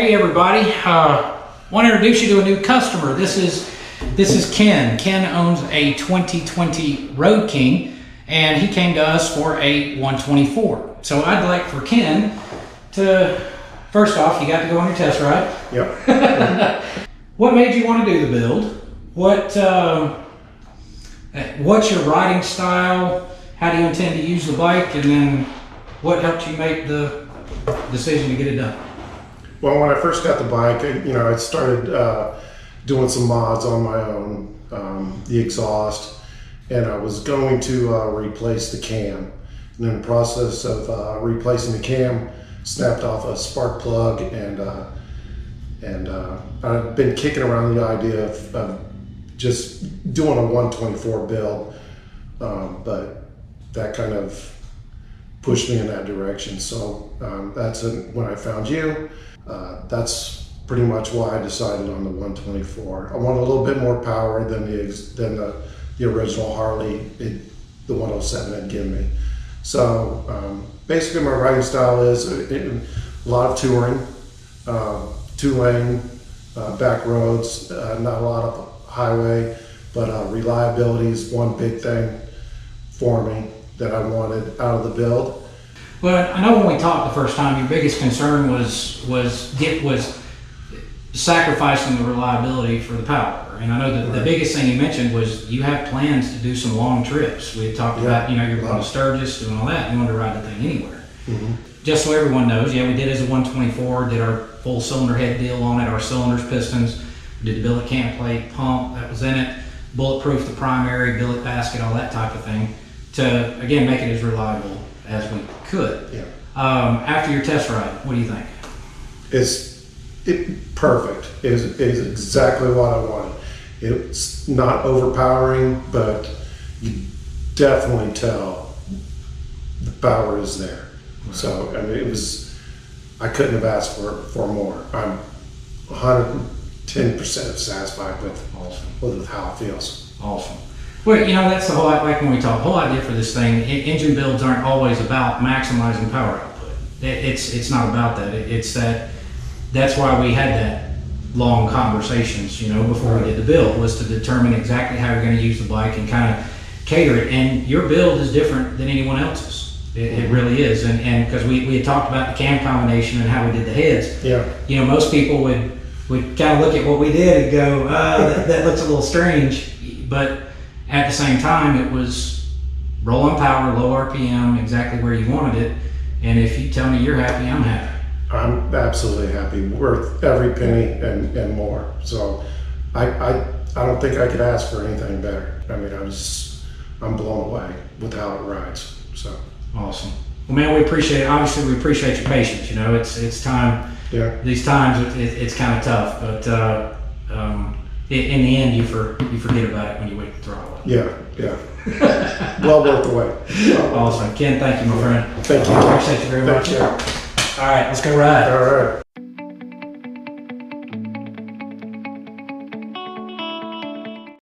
Hey everybody, want to introduce you to a new customer. This is Ken. Ken owns a 2020 Road King, and he came to us for a 124. So I'd like for Ken to, first off, you got to go on your test ride. Yep. What made you want to do the build? What's your riding style? How do you intend to use the bike? And then what helped you make the decision to get it done? Well, when I first got the bike, I started doing some mods on my own, the exhaust, and I was going to replace the cam. And in the process of replacing the cam, snapped off a spark plug, and I've been kicking around the idea of just doing a 124 build, but that kind of pushed me in that direction. So that's when I found you. That's pretty much why I decided on the 124. I want a little bit more power than the original Harley, the 107 had given me. So basically my riding style is a lot of touring, 2-lane back roads, not a lot of highway, but reliability is one big thing for me that I wanted out of the build. Well, I know when we talked the first time, your biggest concern was sacrificing the reliability for the power. And I know that the biggest thing you mentioned was you have plans to do some long trips. We had talked about, you're going to Sturgis, doing all that. You want to ride the thing anywhere. Mm-hmm. Just so everyone knows, we did as a 124, did our full cylinder head deal on it, our cylinders, pistons, did the billet cam plate, pump that was in it, bulletproof the primary, billet basket, all that type of thing, to, again, make it as reliable as we could. Yeah. After your test ride, what do you think? It's perfect. It is exactly what I wanted. It's not overpowering, but you definitely tell the power is there. Right. So I mean, I couldn't have asked for more. I'm 110% satisfied with how it feels. Awesome. Well, that's the whole, like when we talk, the whole idea for this thing, engine builds aren't always about maximizing power output. It's not about that. That's why we had that long conversations, before we did the build, was to determine exactly how you're going to use the bike and kind of cater it. And your build is different than anyone else's. It really is. And because we had talked about the cam combination and how we did the heads. Yeah. Most people would kind of look at what we did and go, that looks a little strange. But at the same time, it was rolling power, low RPM, exactly where you wanted it. And if you tell me you're happy, I'm happy. I'm absolutely happy, worth every penny and more. So I don't think I could ask for anything better. I mean, I'm blown away with how it rides. So awesome. Well, man, we appreciate it. Obviously, we appreciate your patience. It's time. Yeah. These times it's kind of tough, but in the end, you forget about it when you wait to throttle it. Yeah. Well worth the wait. Awesome. Ken, thank you, my friend. Thank you. I appreciate you very much. Thank you. All right, let's go ride. All right.